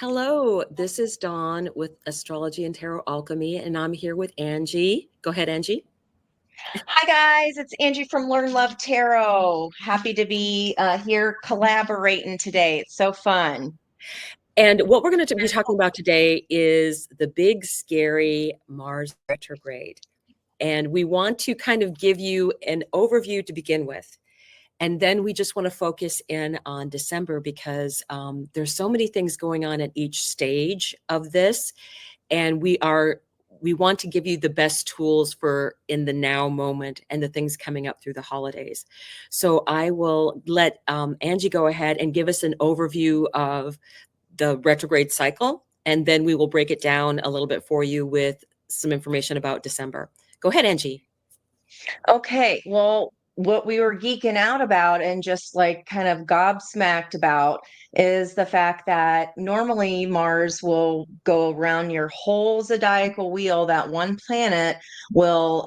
Hello, this is Dawn with Astrology and Tarot Alchemy, and I'm here with Angie. Go ahead, Angie. Hi guys, it's Angie from Learn Love Tarot. Happy to be here collaborating today. It's so fun. And what we're going to be talking about today is the big, scary Mars retrograde. And we want to kind of give you an overview to begin with. And then we just want to focus in on December because there's so many things going on at each stage of this. And we want to give you the best tools for in the now moment and the things coming up through the holidays. So I will let Angie go ahead and give us an overview of the retrograde cycle, and then we will break it down a little bit for you with some information about December. Go ahead, Angie. Okay, well, what we were geeking out about and just like kind of gobsmacked about is the fact that normally Mars will go around your whole zodiacal wheel. That one planet will,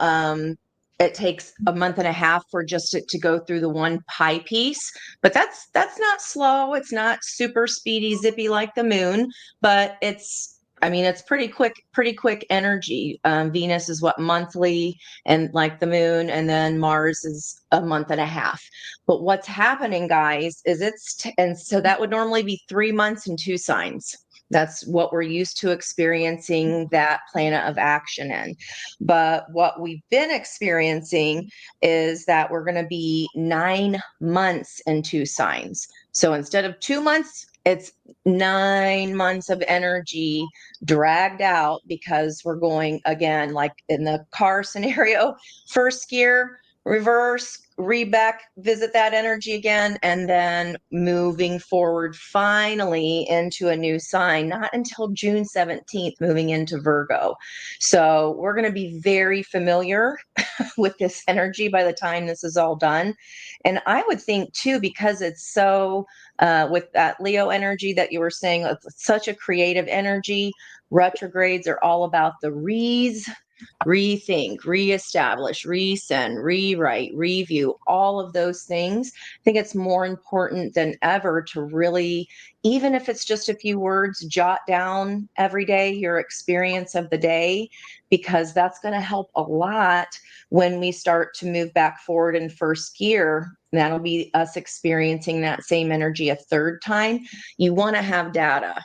it takes a month and a half for just it to go through the one pie piece, but that's not slow. It's not super speedy, zippy like the moon, but it's pretty quick energy. Venus is what monthly and like the moon, and then Mars is a month and a half. But what's happening, guys, is and so that would normally be 3 months and two signs. That's what we're used to experiencing that planet of action in. But what we've been experiencing is that we're going to be 9 months in two signs. So instead of 2 months, it's 9 months of energy dragged out because we're going again, like in the car scenario, first gear, reverse, back, visit that energy again, and then moving forward finally into a new sign, not until June 17th, moving into Virgo. So we're going to be very familiar with this energy by the time this is all done. And I would think too, because it's so with that Leo energy that you were saying, it's such a creative energy. Retrogrades are all about the rethink, reestablish, resend, rewrite, review, all of those things. I think it's more important than ever to really, even if it's just a few words, jot down every day your experience of the day, because that's going to help a lot when we start to move back forward in first gear. That'll be us experiencing that same energy a third time. You want to have data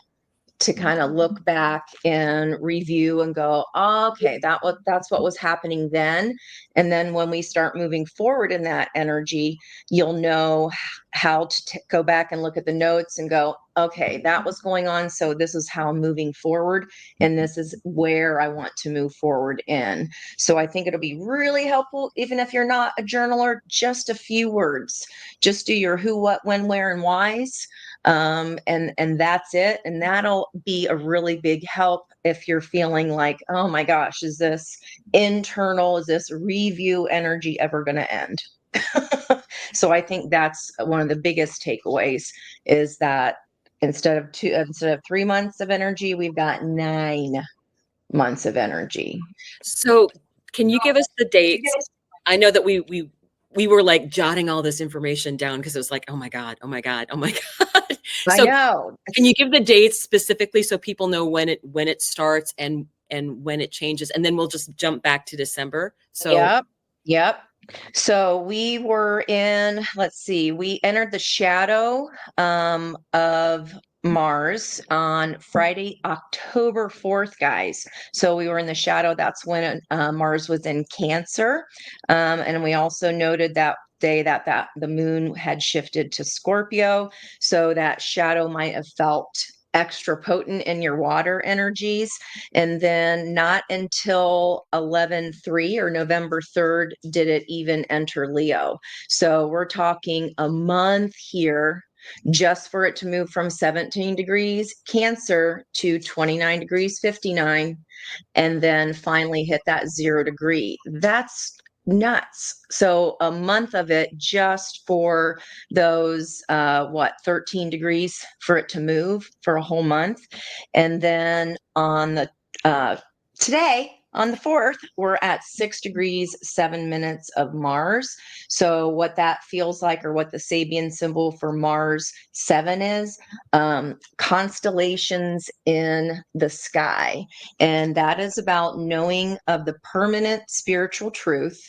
to kind of look back and review and go, oh, okay, that's what was happening then. And then when we start moving forward in that energy, you'll know how to go back and look at the notes and go, okay, that was going on. So this is how I'm moving forward. And this is where I want to move forward in. So I think it'll be really helpful, even if you're not a journaler, just a few words. Just do your who, what, when, where, and whys, and that's it. And that'll be a really big help if you're feeling like, oh my gosh, is this internal, is this review energy ever going to end? So I think that's one of the biggest takeaways, is that instead of 3 months of energy, we've got 9 months of energy. So can you give us the dates? I know that we were like jotting all this information down because it was like, oh my God, oh my God, oh my God. I So know. can you give the dates specifically so people know when it starts and when it changes, and then we'll just jump back to December. So Yep. Yep. So we were in, let's see, we entered the shadow of Mars on Friday, October 4th, guys. So we were in the shadow. That's when Mars was in Cancer. And we also noted that day that the moon had shifted to Scorpio. So that shadow might have felt extra potent in your water energies. And then not until 11/3 or November 3rd did it even enter Leo. So we're talking a month here just for it to move from 17 degrees Cancer to 29 degrees 59, and then finally hit that 0 degree. That's nuts. So a month of it just for those 13 degrees for it to move for a whole month. And then on the today on the 4th, we're at 6 degrees, 7 minutes of Mars. So what that feels like, or what the Sabian symbol for Mars 7 is, constellations in the sky. And that is about knowing of the permanent spiritual truth,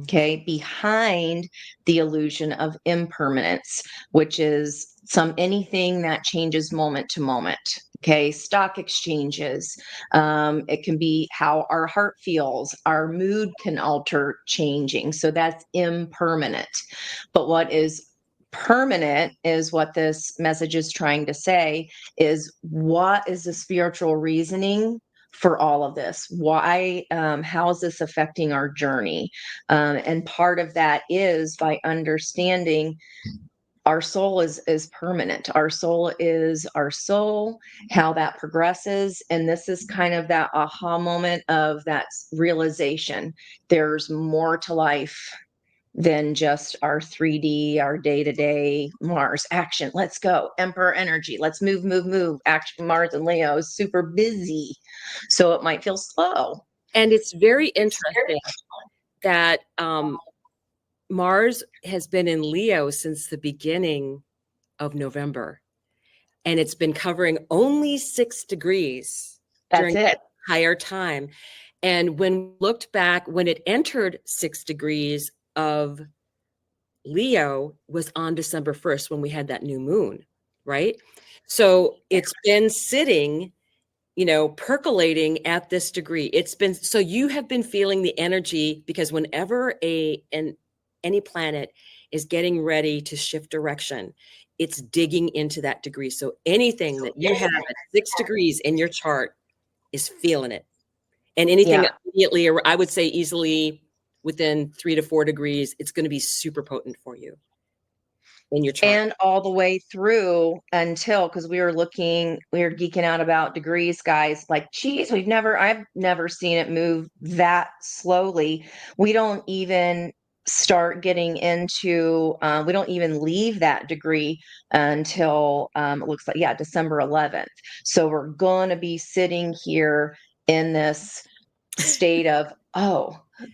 okay, behind the illusion of impermanence, which is anything that changes moment to moment. Okay, stock exchanges. It can be how our heart feels. Our mood can alter changing. So that's impermanent. But what is permanent is what this message is trying to say, is what is the spiritual reasoning for all of this? Why, how is this affecting our journey? And part of that is by understanding our soul is permanent. Our soul is our soul, how that progresses. And this is kind of that aha moment of that realization. There's more to life than just our 3D, our day-to-day Mars action. Let's go. Emperor energy. Let's move, move, move. Action. Mars and Leo is super busy. So it might feel slow. And it's very interesting that Mars has been in Leo since the beginning of November, and it's been covering only 6 degrees during that entire time. And when we looked back, when it entered 6 degrees of Leo was on December 1st when we had that new moon, right? So it's been sitting, percolating at this degree. It's been, so you have been feeling the energy, because whenever any planet is getting ready to shift direction, it's digging into that degree. So anything that you have at 6 degrees in your chart is feeling it. And anything immediately, or I would say easily within 3 to 4 degrees, it's going to be super potent for you in your chart. And all the way through until, because we were geeking out about degrees, guys. Like, geez, I've never seen it move that slowly. We don't even start getting into, we don't even leave that degree until it looks like, December 11th. So we're going to be sitting here in this state of,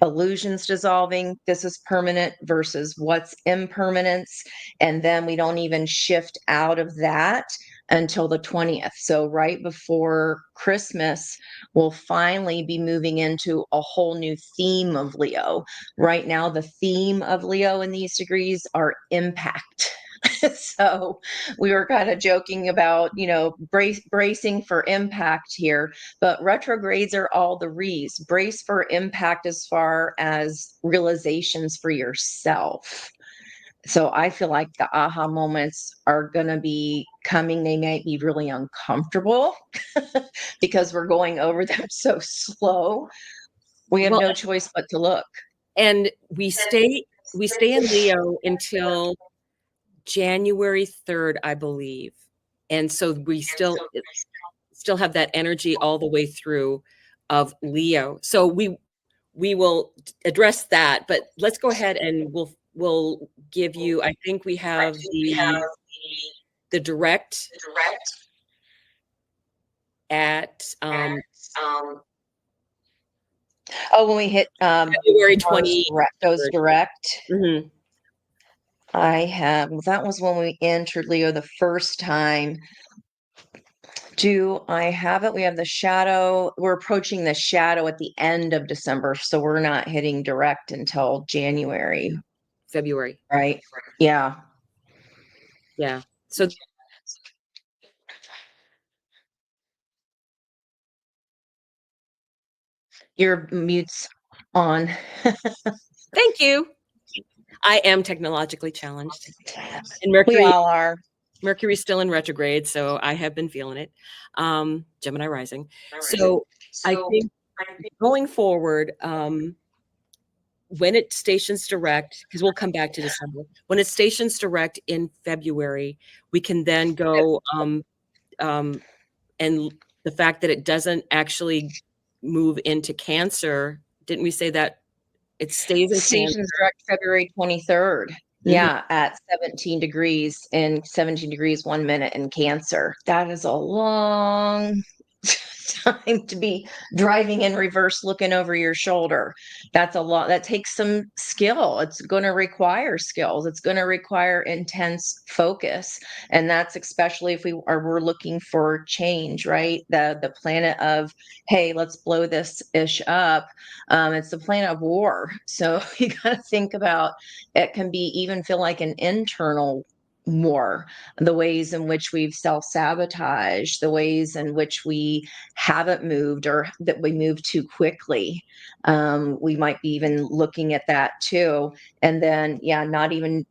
illusions dissolving, this is permanent versus what's impermanence. And then we don't even shift out of that until the 20th. So right before Christmas, we'll finally be moving into a whole new theme of Leo. Right now, the theme of Leo in these degrees are impact. So we were kind of joking about, bracing for impact here, but retrogrades are all the re's. Brace for impact as far as realizations for yourself. So I feel like the aha moments are going to be coming. They might be really uncomfortable because we're going over them so slow. We have no choice but to look. And we stay in Leo until January 3rd, I believe. And so we still have that energy all the way through of Leo. So we will address that, but let's go ahead and we'll give you, I think we have the direct at when we hit February 20 goes direct. Mm-hmm. That was when we entered Leo the first time. Do I have it? We have the shadow. We're approaching the shadow at the end of December, so we're not hitting direct until February. Right? Yeah. Yeah. So your mute's on. Thank you. I am technologically challenged. And We all are. Mercury's still in retrograde, so I have been feeling it. Gemini rising. So I think going forward, when it stations direct, because we'll come back to December, when it stations direct in February, we can then go, and the fact that it doesn't actually move into Cancer, didn't we say that it stays in Stations direct February 23rd. Mm-hmm. Yeah, at 17 degrees and 17 degrees 1 minute in Cancer. That is a long time to be driving in reverse, looking over your shoulder. That's a lot. That takes some skill. It's going to require skills. It's going to require intense focus. And that's especially if we're looking for change, right? The planet of, hey, let's blow this ish up. It's the planet of war. So you got to think about, it can be even feel like an internal war, the ways in which we've self-sabotaged, the ways in which we haven't moved or that we moved too quickly. We might be even looking at that too. And then, yeah,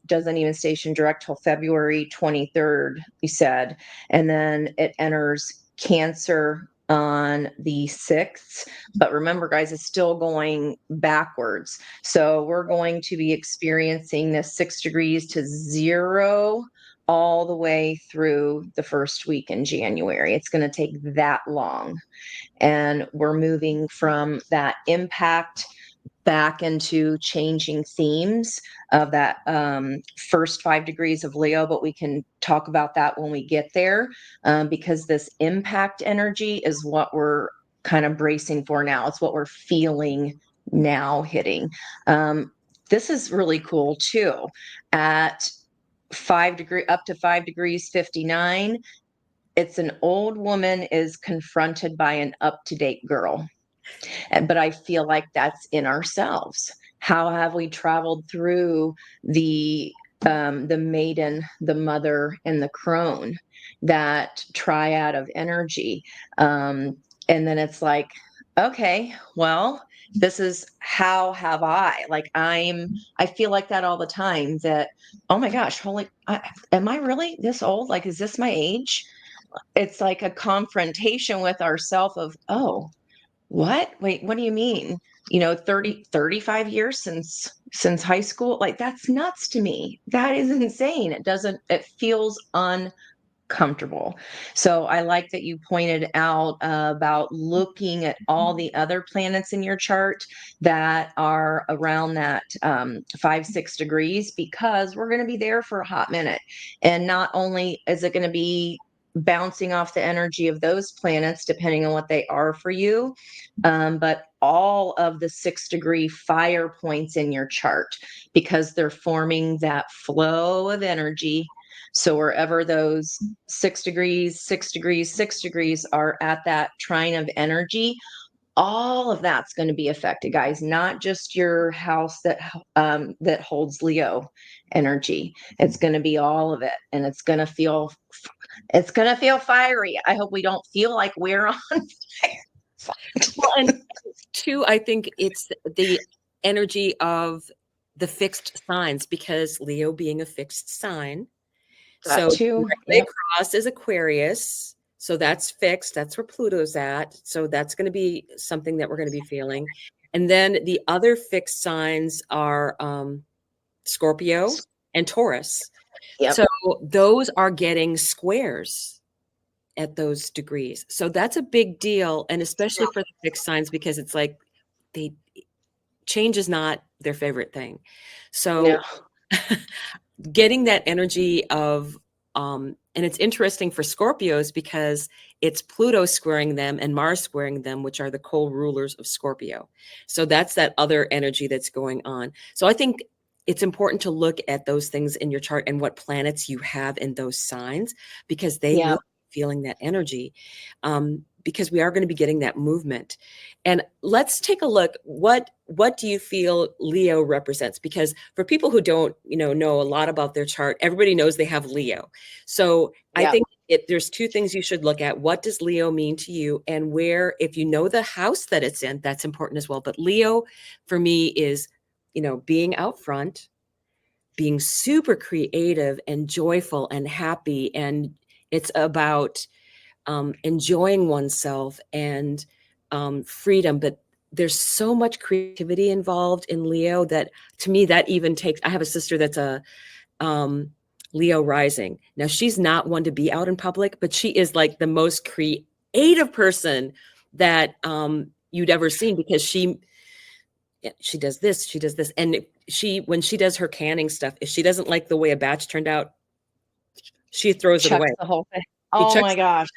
doesn't even station direct till February 23rd, we said. And then it enters Cancer on the 6th. But remember, guys, it's still going backwards. So we're going to be experiencing this 6 degrees to 0 all the way through the first week in January. It's going to take that long. And we're moving from that impact back into changing themes of that first 5 degrees of Leo, but we can talk about that when we get there, because this impact energy is what we're kind of bracing for now. It's what we're feeling now hitting. This is really cool too. At 5 degree up to 5 degrees 59, it's an old woman is confronted by an up-to-date girl. But I feel like that's in ourselves. How have we traveled through the maiden, the mother, and the crone, that triad of energy? And then it's like, okay, well, this is how have I, like, I feel like that all the time, that, oh my gosh, am I really this old? Like, is this my age? It's like a confrontation with ourself of, oh, what? Wait, what do you mean? 35 years since high school? Like, that's nuts to me. That is insane. It feels uncomfortable. So I like that you pointed out about looking at all the other planets in your chart that are around that 5-6 degrees, because we're going to be there for a hot minute. And not only is it going to be bouncing off the energy of those planets, depending on what they are for you, but all of the 6-degree fire points in your chart, because they're forming that flow of energy. So wherever those 6 degrees, 6 degrees, 6 degrees are at that trine of energy, all of that's going to be affected, guys. Not just your house that holds Leo energy. It's going to be all of it, and it's going to feel fiery. I hope we don't feel like we're on fire. Well, and two, I think it's the energy of the fixed signs, because Leo being a fixed sign. That So too. Mermaid Yep. Cross is Aquarius. So that's fixed. That's where Pluto's at. So that's going to be something that we're going to be feeling. And then the other fixed signs are Scorpio and Taurus. Yep. So those are getting squares at those degrees. So that's a big deal. And especially for the fixed signs, because it's like change is not their favorite thing. So getting that energy of, and it's interesting for Scorpios because it's Pluto squaring them and Mars squaring them, which are the co-rulers of Scorpio. So that's that other energy that's going on. So I think it's important to look at those things in your chart and what planets you have in those signs, because they will be feeling that energy, because we are going to be getting that movement. And let's take a look. What do you feel Leo represents? Because for people who don't, know a lot about their chart, everybody knows they have Leo. So I think there's two things you should look at. What does Leo mean to you? And where, if you know the house that it's in, that's important as well. But Leo for me is, being out front, being super creative and joyful and happy. And it's about enjoying oneself and freedom. But there's so much creativity involved in Leo that, to me, that even takes, I have a sister that's a Leo rising. Now, she's not one to be out in public, but she is like the most creative person that you'd ever seen, because she does this, she does this. And when she does her canning stuff, if she doesn't like the way a batch turned out, she throws it away. The whole thing. Oh my gosh.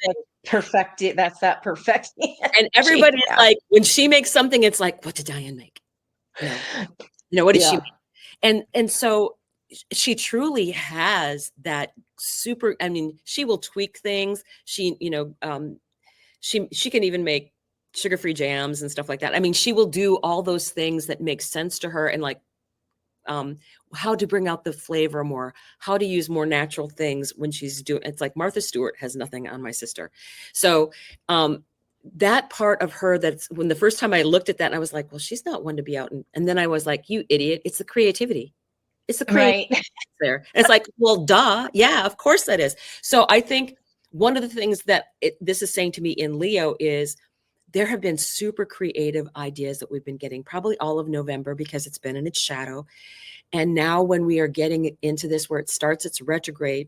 Perfect. That's that perfect. And everybody's like, when she makes something, it's like, what did Diane make? What did she make? And so she truly has that super, I mean, she will tweak things. She can even make sugar-free jams and stuff like that. I mean, she will do all those things that make sense to her, and like how to bring out the flavor more, how to use more natural things when she's doing. It's like Martha Stewart has nothing on my sister. So that part of her, that's when the first time I looked at that, and I was like, well, she's not one to be out. And then I was like, you idiot, it's the creativity. It's the creativity there. And it's like, well, duh. Yeah, of course that is. So I think one of the things that this is saying to me in Leo is there have been super creative ideas that we've been getting probably all of November, because it's been in its shadow. And now when we are getting into this, where it starts its retrograde,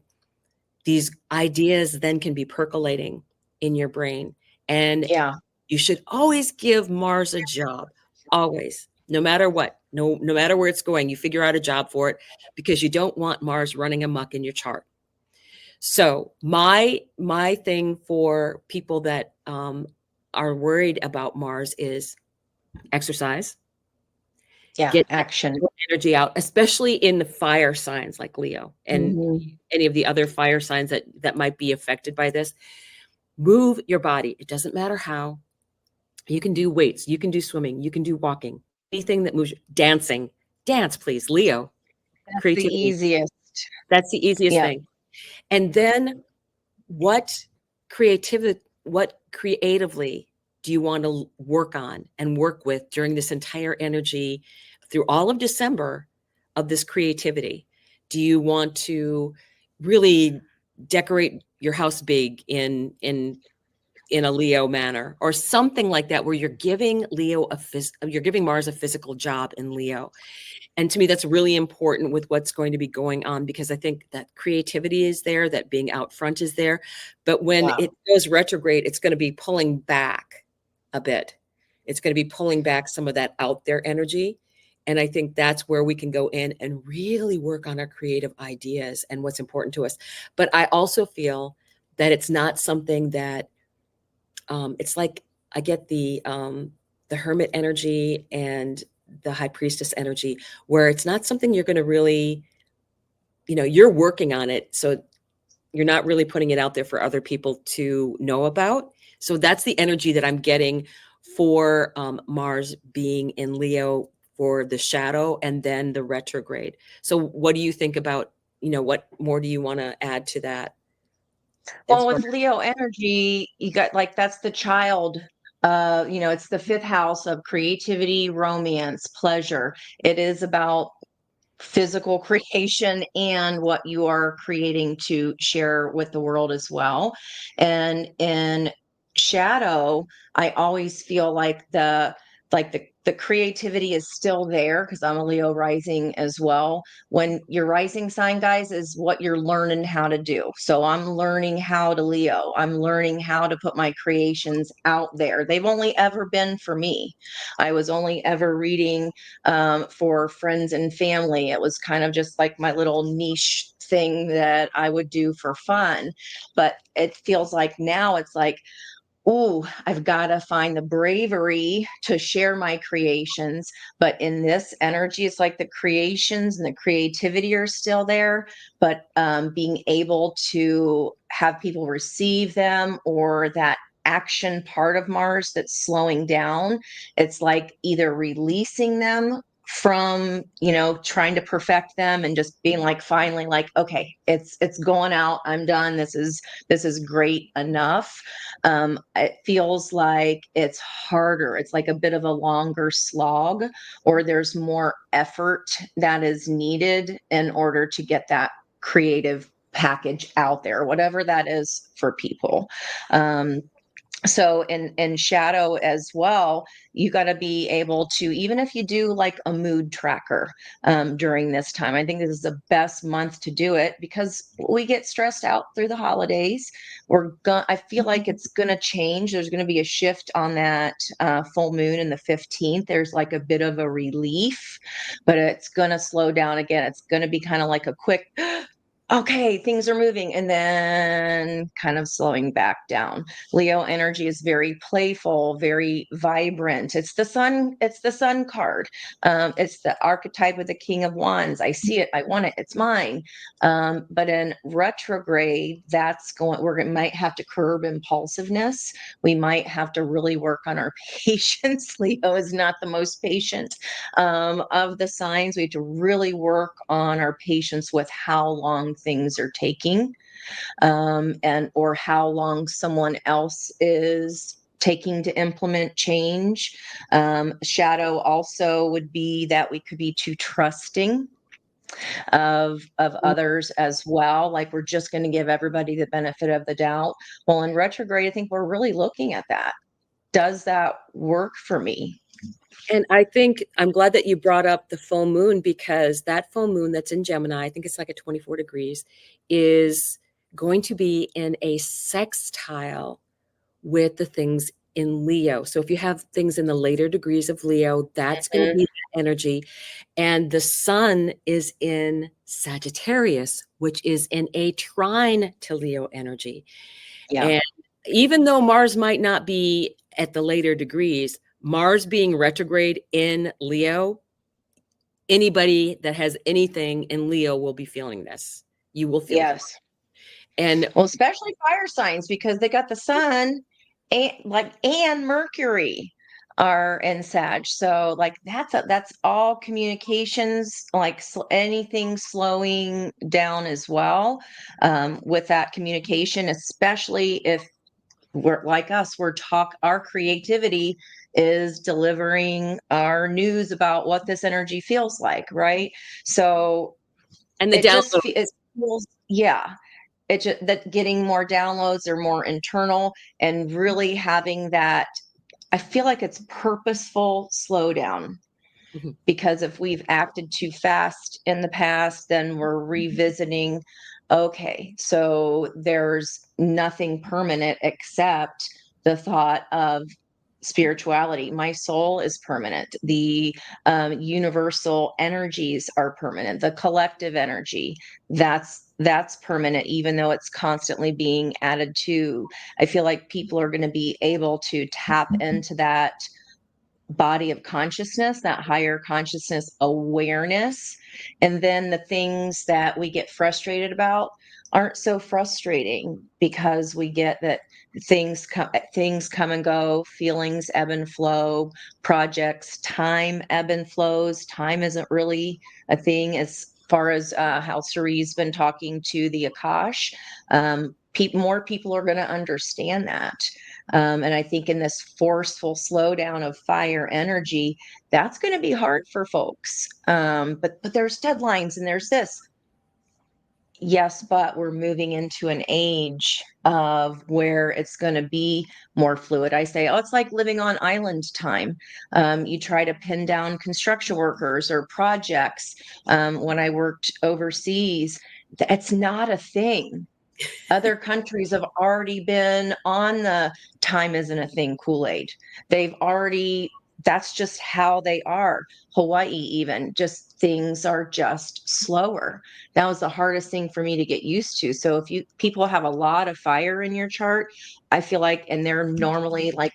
these ideas then can be percolating in your brain. And you should always give Mars a job, always, no matter what, no matter where it's going, you figure out a job for it, because you don't want Mars running amok in your chart. So my thing for people that are worried about Mars is exercise. Get action energy out, especially in the fire signs like Leo and any of the other fire signs that might be affected by this. Move your body. It doesn't matter how. You can do weights, you can do swimming, you can do walking, anything that moves. Dancing. Dance, please, Leo. That's creativity. the easiest. That's the easiest thing. And then what creatively do you want to work on and work with during this entire energy through all of December of this creativity? Do you want to really decorate your house big in a Leo manner, or something like that, where you're giving you're giving Mars a physical job in Leo? And to me, that's really important with what's going to be going on, because I think that creativity is there, that being out front is there. But when it goes retrograde, it's going to be pulling back a bit. It's going to be pulling back some of that out there energy. And I think that's where we can go in and really work on our creative ideas and what's important to us. But I also feel that it's not something that it's like, I get the hermit energy and the high priestess energy, where it's not something you're going to really, you're working on it. So you're not really putting it out there for other people to know about. So that's the energy that I'm getting for Mars being in Leo for the shadow and then the retrograde. So what do you think about, what more do you want to add to that? Well, with Leo energy, you got that's the child. It's the fifth house of creativity, romance, pleasure. It is about physical creation and what you are creating to share with the world as well. And in shadow, I always feel like the creativity is still there, because I'm a Leo rising as well. When your rising sign, guys, is what you're learning how to do. So I'm learning how to Leo. I'm learning how to put my creations out there. They've only ever been for me. I was only ever reading for friends and family. It was kind of just like my little niche thing that I would do for fun. But it feels like now it's like, oh, I've got to find the bravery to share my creations. But in this energy, it's like the creations and the creativity are still there, but being able to have people receive them, or that action part of Mars that's slowing down, it's like either releasing them from trying to perfect them and just being like, finally, like, okay, it's going out, I'm done, this is great enough. It feels like it's harder. It's like a bit of a longer slog, or there's more effort that is needed in order to get that creative package out there, whatever that is for people. So in shadow as well, you got to be able to, even if you do like a mood tracker during this time, I think this is the best month to do it, because we get stressed out through the holidays. I feel like it's gonna change. There's gonna be a shift on that full moon in the 15th. There's like a bit of a relief, but it's gonna slow down again. It's gonna be kind of like a quick okay, things are moving, and then kind of slowing back down. Leo energy is very playful, very vibrant. It's the sun card. It's the archetype of the King of Wands. I see it, I want it, it's mine. But in retrograde, might have to curb impulsiveness. We might have to really work on our patience. Leo is not the most patient of the signs. We have to really work on our patience with how long things are taking, and or how long someone else is taking to implement change. Shadow also would be that we could be too trusting of others as well, like we're just going to give everybody the benefit of the doubt. Well, in retrograde, I think we're really looking at that. Does that work for me? And I think I'm glad that you brought up the full moon, because that full moon that's in Gemini, I think it's like at 24 degrees, is going to be in a sextile with the things in Leo. So if you have things in the later degrees of Leo, that's going to be that energy. And the sun is in Sagittarius, which is in a trine to Leo energy. Yeah. And even though Mars might not be at the later degrees, Mars being retrograde in Leo, anybody that has anything in Leo will be feeling this. You will feel this. Yes. And Well, especially fire signs because they got the sun and Mercury are in Sag. So like that's all communications, like anything slowing down as well, with that communication, especially if we're like us, our creativity is delivering our news about what this energy feels like, right? So the it just download. it feels, yeah, it just that getting more downloads or more internal and really having that, I feel like it's purposeful slowdown, Mhm. because if we've acted too fast in the past, then we're revisiting, okay, so there's nothing permanent except the thought of spirituality. My soul is permanent. The universal energies are permanent. The collective energy, that's permanent, even though it's constantly being added to. I feel like people are going to be able to tap into that body of consciousness, that higher consciousness awareness. And then the things that we get frustrated about aren't so frustrating because we get that things come and go, feelings ebb and flow, projects, time ebb and flows. Time isn't really a thing as far as how Cerie's been talking to the Akash. More people are going to understand that. And I think in this forceful slowdown of fire energy, that's going to be hard for folks. But there's deadlines and there's this. Yes, but we're moving into an age of where it's going to be more fluid. I say, oh, it's like living on island time. You try to pin down construction workers or projects. When I worked overseas, that's not a thing. Other countries have already been on the time isn't a thing Kool-Aid. They've already, that's just how they are. Hawaii, even, just things are just slower. That was the hardest thing for me to get used to. So if people have a lot of fire in your chart, I feel like, and they're normally like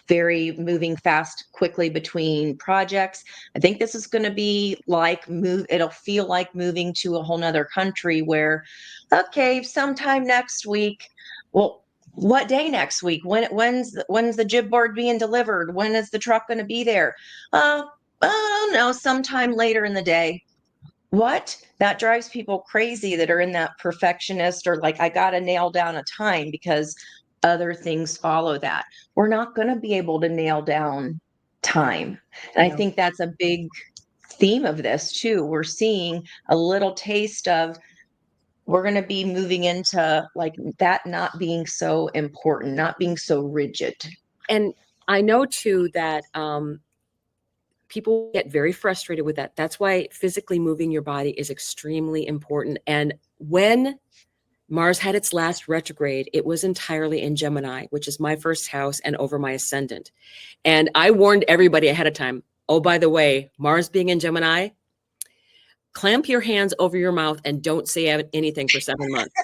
very moving fast quickly between projects, I think this is going to be like it'll feel like moving to a whole nother country where, okay, sometime next week. Well, what day next week? When's the jib board being delivered? When is the truck going to be there? Oh no, sometime later in the day. What? That drives people crazy that are in that perfectionist or like, I got to nail down a time because other things follow that. We're not going to be able to nail down time. And I No. think that's a big theme of this too. We're seeing a little taste of, we're going to be moving into like that not being so important, not being so rigid. And I know too that people get very frustrated with that. That's why physically moving your body is extremely important. And when Mars had its last retrograde, it was entirely in Gemini, which is my first house and over my ascendant. And I warned everybody ahead of time, oh, by the way, Mars being in Gemini clamp your hands over your mouth and don't say anything for 7 months.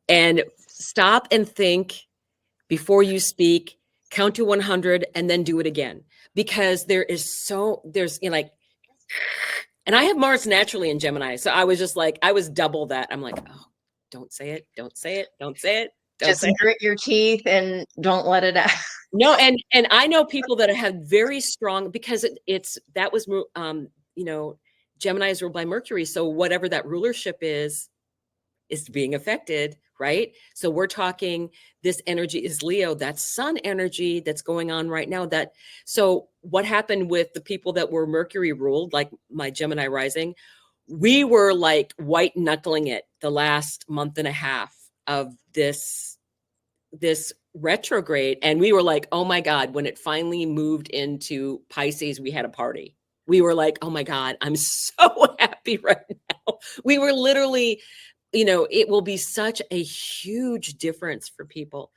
And stop and think before you speak, count to 100 and then do it again. Because there's, you know, like, and I have Mars naturally in Gemini. So I was just like, I was double that. I'm like, oh, don't say it, don't say it, don't say it, don't Just say it. grit your teeth and don't let it out. No, and I know people that have very strong, because that was you know, Gemini is ruled by Mercury, so whatever that rulership is being affected, right? So we're talking, this energy is Leo, that's sun energy that's going on right now. So what happened with the people that were Mercury ruled, like my Gemini rising, we were like white knuckling it the last month and a half of this retrograde, and we were like, oh my God, when it finally moved into Pisces, we had a party. We were like, oh my God, I'm so happy right now. We were literally, you know, it will be such a huge difference for people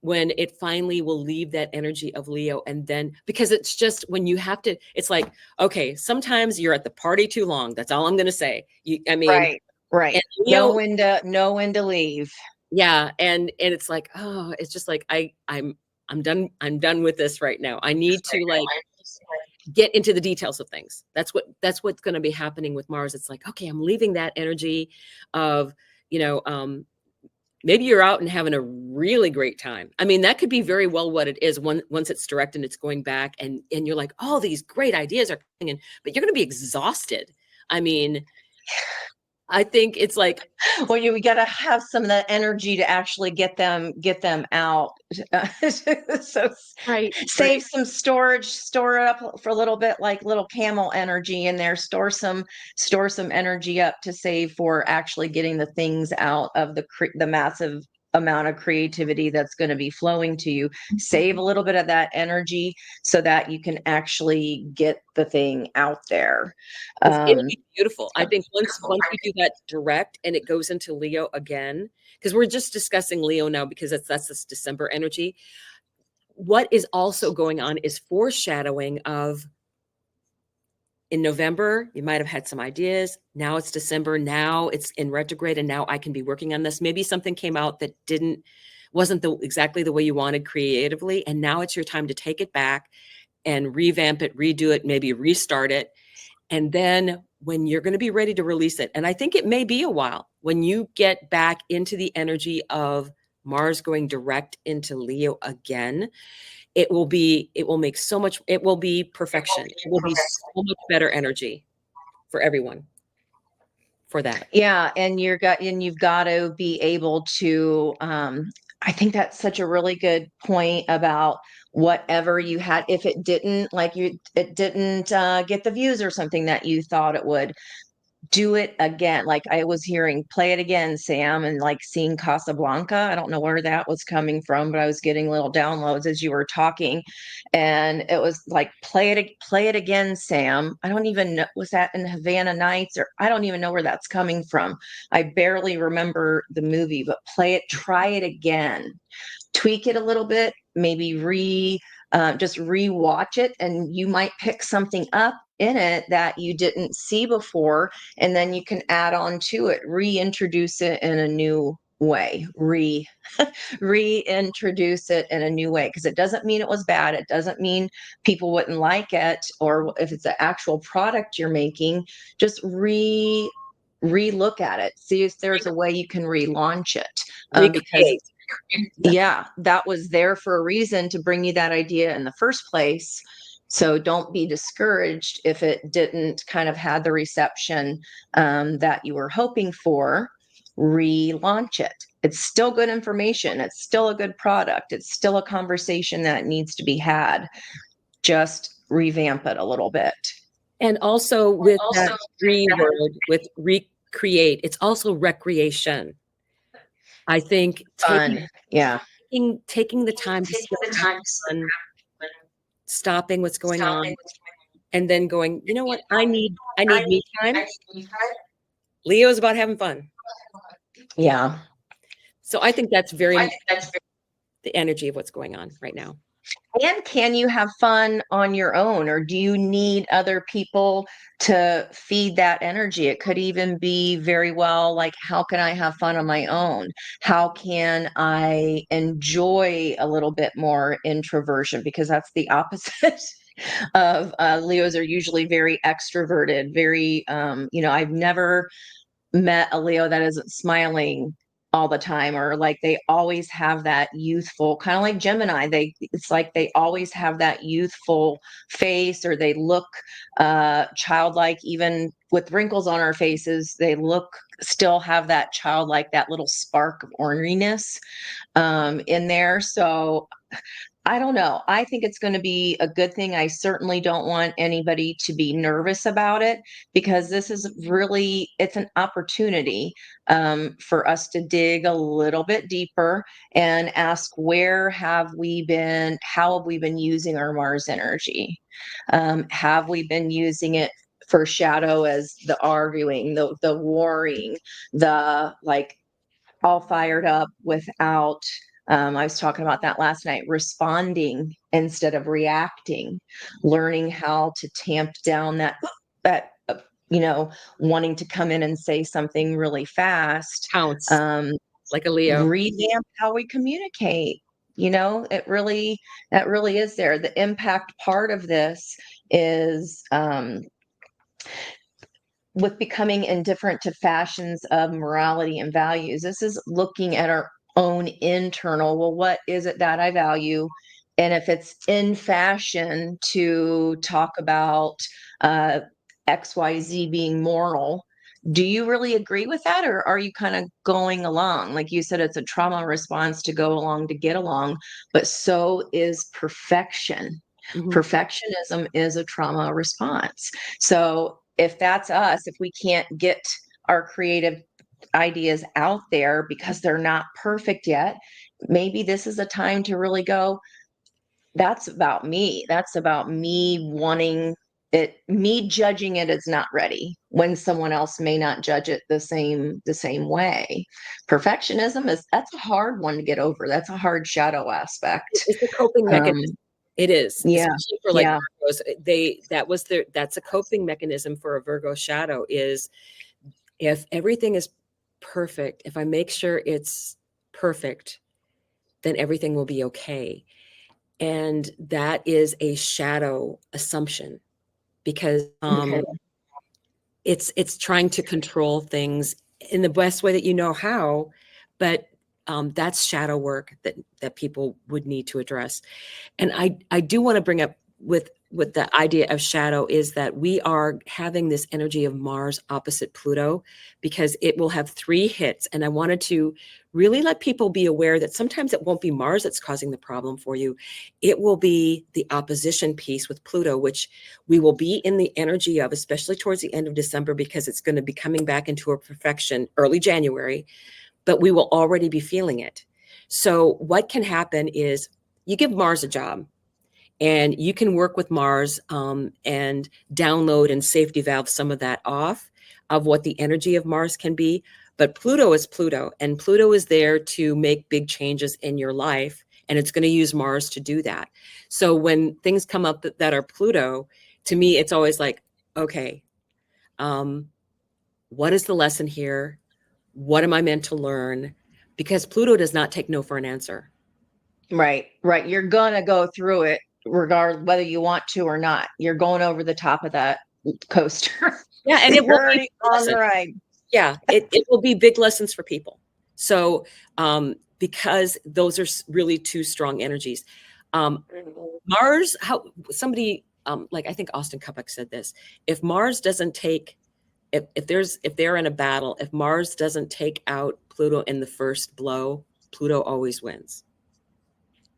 when it finally will leave that energy of Leo. And then, because it's just, when you have to, it's like, okay, sometimes you're at the party too long. That's all I'm going to say. I mean, Right. and Know Leo, when to leave. yeah, and it's like, oh, it's just like, I'm done with this right now. I need to like get into the details of things. That's what's going to be happening with Mars. It's like, okay, I'm leaving that energy of, you know, maybe you're out and having a really great time. I mean, that could be very well what it is once it's direct and it's going back, and you're like, oh, these great ideas are coming in, but you're going to be exhausted. I mean, I think it's like, Well, we got to have some of that energy to actually get them out. So right, save some storage, store it up for a little bit, like little camel energy in there. Store some energy up to save for actually getting the things out of the massive amount of creativity that's going to be flowing to you. Save a little bit of that energy so that you can actually get the thing out there. it'll be beautiful. I think once we do that direct and it goes into Leo again, because we're just discussing Leo now because that's this December energy. What is also going on is foreshadowing of, in November, you might have had some ideas. Now it's December. Now it's in retrograde, and now I can be working on this. Maybe something came out that wasn't exactly the way you wanted creatively, and now it's your time to take it back and revamp it, redo it, maybe restart it. And then when you're going to be ready to release it, and I think it may be a while, when you get back into the energy of Mars going direct into Leo again, it will be perfection. It will be so much better energy for everyone for that. Yeah, and you've got to be able to I think that's such a really good point about whatever you had, if it didn't, it didn't get the views or something that you thought it would, do it again. Like I was hearing, play it again, Sam, and like seeing Casablanca. I don't know where that was coming from, but I was getting little downloads as you were talking. And it was like, play it again, Sam. I don't even know, was that in Havana Nights, or I don't even know where that's coming from. I barely remember the movie, but play it, try it again, tweak it a little bit, maybe just re-watch it, and you might pick something up in it that you didn't see before, and then you can add on to it, reintroduce it in a new way, reintroduce it in a new way, because it doesn't mean it was bad. It doesn't mean people wouldn't like it, or if it's an actual product you're making, just re-look at it, see if there's a way you can relaunch it, because Recreate. yeah, that was there for a reason, to bring you that idea in the first place. So don't be discouraged if it didn't kind of have the reception that you were hoping for. Relaunch it. It's still good information. It's still a good product. It's still a conversation that needs to be had. Just revamp it a little bit. And also with that word, with recreate, it's also recreation. I think Fun. Yeah. taking the time to still have fun, stopping what's going on, and then going, you know what, I need me time. Leo's about having fun. Yeah. So I think that's very the energy of what's going on right now. And can you have fun on your own, or do you need other people to feed that energy? It could even be very well like, how can I have fun on my own? How can I enjoy a little bit more introversion? Because that's the opposite of Leos are usually very extroverted, very, I've never met a Leo that isn't smiling all the time, or like they always have that youthful kind of like Gemini. It's like they always have that youthful face, or they look childlike, even with wrinkles on our faces. They look still have that childlike, that little spark of orneriness in there. So I don't know. I think it's going to be a good thing. I certainly don't want anybody to be nervous about it, because this is really, it's an opportunity for us to dig a little bit deeper and ask, where have we been? How have we been using our Mars energy? Have we been using it for shadow, as the arguing, the warring, the like all fired up without I was talking about that last night, responding instead of reacting, learning how to tamp down that wanting to come in and say something really fast, Pounce um, like a Leo. revamp how we communicate. That really is there. The impact part of this is with becoming indifferent to fashions of morality and values. This is looking at our own internal, well, what is it that I value? And if it's in fashion to talk about uh, XYZ being moral, do you really agree with that? Or are you kind of going along? Like you said, it's a trauma response to go along to get along, but so is perfection. Mhm. Perfectionism is a trauma response. So if that's us, if we can't get our creative ideas out there because they're not perfect yet, maybe this is a time to really go, that's about me. That's about me wanting it, me judging it as not ready when someone else may not judge it the same way. Perfectionism that's a hard one to get over. That's a hard shadow aspect. It's a coping Um, mechanism. It is, yeah, especially for like yeah, Virgos. That's a coping mechanism for a Virgo shadow is if everything is perfect, if I make sure it's perfect, then everything will be okay. And that is a shadow assumption because okay, it's trying to control things in the best way that you know how, but that's shadow work that people would need to address. And I do want to bring up with the idea of shadow is that we are having this energy of Mars opposite Pluto because it will have 3 hits. And I wanted to really let people be aware that sometimes it won't be Mars that's causing the problem for you. It will be the opposition piece with Pluto, which we will be in the energy of, especially towards the end of December, because it's going to be coming back into a perfection early January, but we will already be feeling it. So what can happen is you give Mars a job and you can work with Mars and download and safety valve some of that off of what the energy of Mars can be. But Pluto is Pluto, and Pluto is there to make big changes in your life, and it's going to use Mars to do that. So when things come up that are Pluto, to me, it's always like, okay, um, what is the lesson here? What am I meant to learn? Because Pluto does not take no for an answer. right, right. You're gonna go through it regardless whether you want to or not. You're going over the top of that coaster. Yeah, and it You're will be already a on lesson. the ride. Yeah, it will be big lessons for people. So, because those are really 2 strong energies. Mars, how somebody, like I think Austin Kupek said this, if Mars doesn't take if they're in a battle, if Mars doesn't take out Pluto in the first blow, Pluto always wins.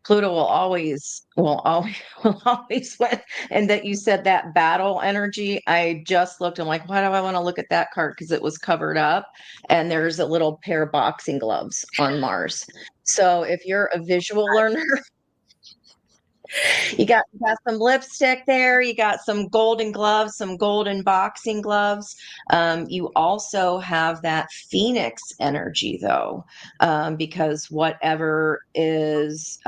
Pluto will always will always win. And that you said that battle energy, I just looked, I'm like, why do I want to look at that card? Because it was covered up and there's a little pair of boxing gloves on Mars. So if you're a visual learner, You got some lipstick there. You got some golden gloves, some golden boxing gloves. You also have that phoenix energy, though, because whatever is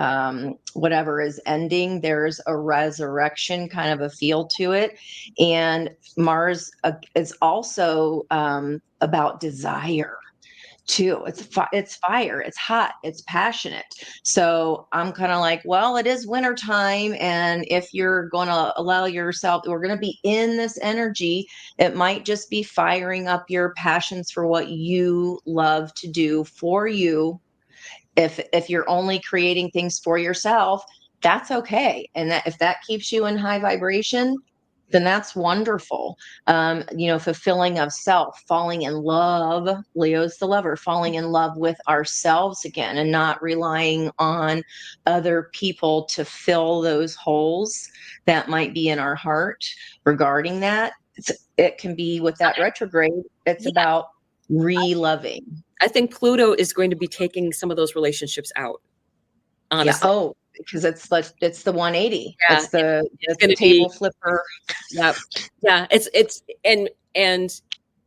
ending, there's a resurrection kind of a feel to it, and Mars is also about desire too. It's fire, it's hot, it's passionate. So I'm kind of like, well, it is winter time, and if you're going to allow yourself, we're going to be in this energy. It might just be firing up your passions for what you love to do for you. If you're only creating things for yourself, that's okay, and that if that keeps you in high vibration, then that's wonderful. Fulfilling of self, falling in love. Leo's the lover, falling in love with ourselves again, and not relying on other people to fill those holes that might be in our heart regarding that. It can be with that retrograde, it's Yeah, about re-loving. I think Pluto is going to be taking some of those relationships out, Yeah. honestly. Oh, because it's the 180. Yeah, It's the it's it's going the to be, table flipper. yeah, yeah. It's and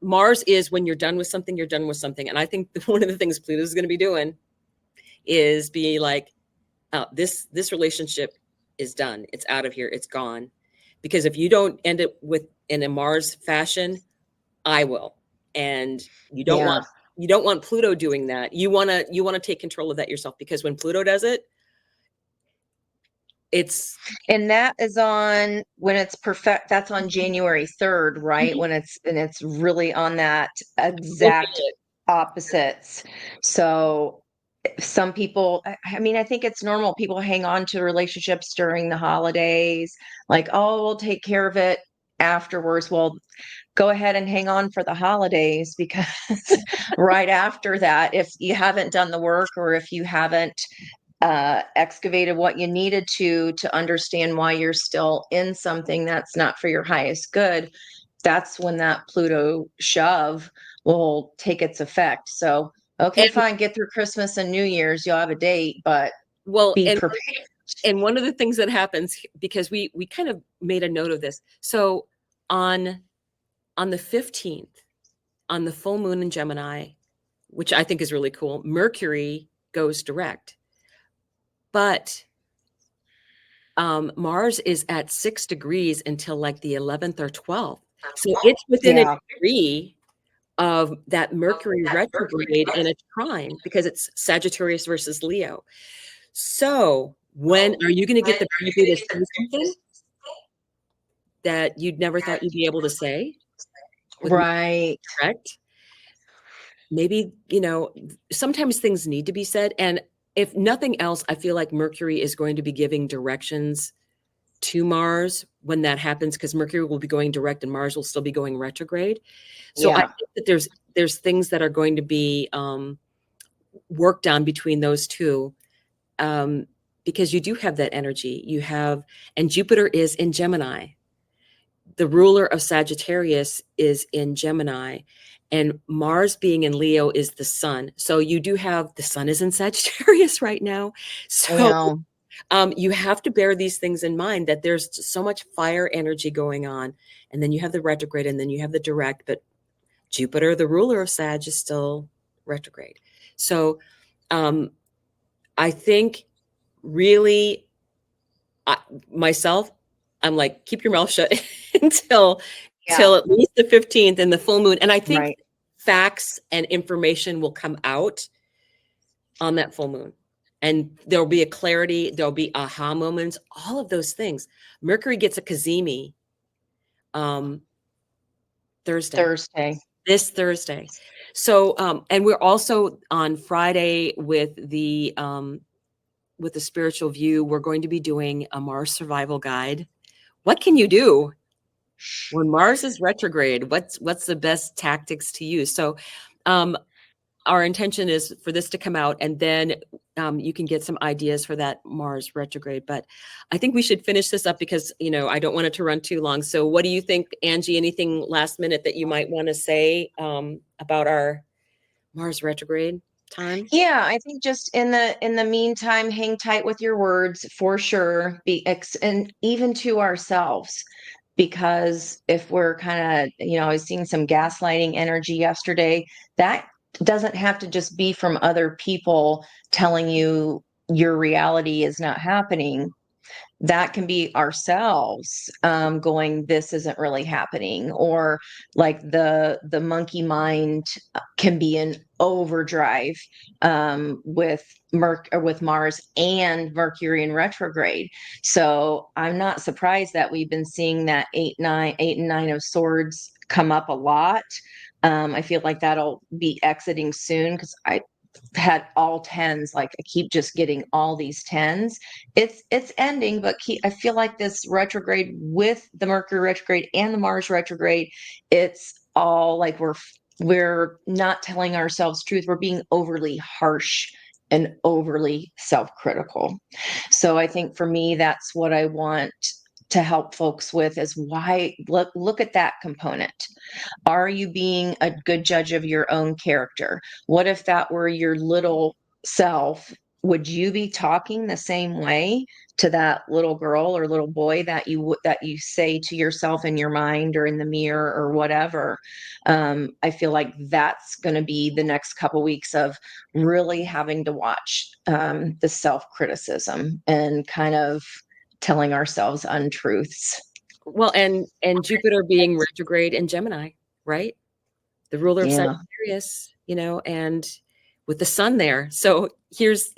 Mars is when you're done with something, you're done with something. And I think one of the things Pluto is going to be doing is be like, this relationship is done. It's out of here. It's gone. Because if you don't end it with in a Mars fashion, I will. And you don't Yeah. want you don't want Pluto doing that. You want to take control of that yourself, because when Pluto does it, it's And that is on when it's perfect. That's on January 3rd, right? When it's really on that you'll feel exact it. opposites. So some people, I mean, I think it's normal. People hang on to relationships during the holidays, like, oh, we'll take care of it afterwards. Well, go ahead and hang on for the holidays, because right after that, if you haven't done the work, or if you haven't excavated what you needed to understand why you're still in something that's not for your highest good, that's when that Pluto shove will take its effect. So, okay, And fine, get through Christmas and New Year's, you'll have a date, but well, be and prepared. and one of the things that happens, because we kind of made a note of this. So on on the 15th, on the full moon in Gemini, which I think is really cool, Mercury goes direct. But Mars is at 6 degrees until like the 11th or 12th. So it's within a Yeah. degree of that Mercury retrograde in a trine, because it's Sagittarius versus Leo. So when are you going to get the bravery to say something that you'd never thought you'd be able to say with Mercury Right. direct? Maybe, sometimes things need to be said. And if nothing else, I feel like Mercury is going to be giving directions to Mars when that happens, because Mercury will be going direct and Mars will still be going retrograde. So I Yeah. think that there's things that are going to be worked on between those two, because you do have that energy. And Jupiter is in Gemini. The ruler of Sagittarius is in Gemini, and Mars being in Leo is the sun. So you do have the sun is in Sagittarius right now. So Yeah. you have to bear these things in mind, that there's so much fire energy going on. And then you have the retrograde, and then you have the direct, but Jupiter, the ruler of Sag, is still retrograde. So um, I think really myself, I'm like, keep your mouth shut until Yeah. at least the 15th and the full moon. And I think Right. facts and information will come out on that full moon. And there'll be a clarity, there'll be aha moments, all of those things. Mercury gets a Kazemi um, Thursday, Thursday. this Thursday. So, and we're also on Friday with the spiritual view, we're going to be doing a Mars survival guide. What can you do when Mars is retrograde? What's the best tactics to use? So, our intention is for this to come out, and then you can get some ideas for that Mars retrograde. But I think we should finish this up, because I don't want it to run too long. So what do you think, Angie? Anything last minute that you might want to say about our Mars retrograde? time? Yeah, I think just in the meantime, hang tight with your words for sure. And even to ourselves, because if we're kind of, I was seeing some gaslighting energy yesterday. That doesn't have to just be from other people telling you your reality is not happening. That can be ourselves going, this isn't really happening, or like the monkey mind can be in overdrive with with Mars and Mercury in retrograde. So I'm not surprised that we've been seeing that 8 and 9 of swords come up a lot. I feel like that'll be exiting soon, because I had all tens. Like, I keep just getting all these tens. It's ending, but I feel like this retrograde, with the Mercury retrograde and the Mars retrograde, it's all like we're not telling ourselves truth. We're being overly harsh and overly self-critical. So I think for me, that's what I want to help folks with, is why look at that component. Are you being a good judge of your own character? What if that were your little self? Would you be talking the same way to that little girl or little boy that you say to yourself in your mind or in the mirror or whatever? I feel like that's going to be the next couple weeks of really having to watch the self-criticism and kind of telling ourselves untruths. Well, and Jupiter being retrograde in Gemini, right? The ruler of Yeah. Sagittarius, and with the sun there. So there's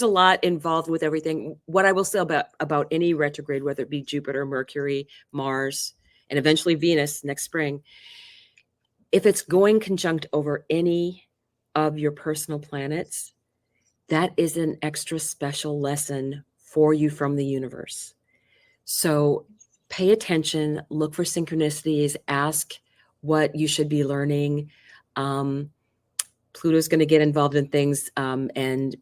a lot involved with everything. What I will say about any retrograde, whether it be Jupiter, Mercury, Mars, and eventually Venus next spring, if it's going conjunct over any of your personal planets, that is an extra special lesson for you from the universe. So pay attention, look for synchronicities, ask what you should be learning. Pluto's going to get involved in things, and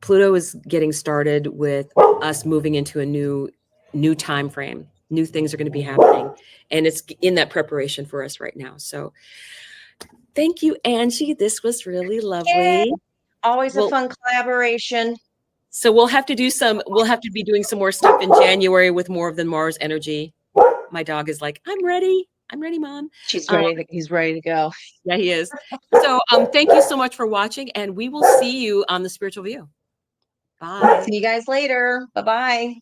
Pluto is getting started with us moving into a new time frame. New things are going to be happening, and it's in that preparation for us right now. So thank you, Angie. This was really lovely. Yay. Always a Well, fun collaboration. so we'll have to be doing some more stuff in January with more of the Mars energy. My dog is like, I'm ready, Mom. He's ready to go. Yeah, he is. So thank you so much for watching, and we will see you on the Spiritual View. Bye. See you guys later. Bye-bye.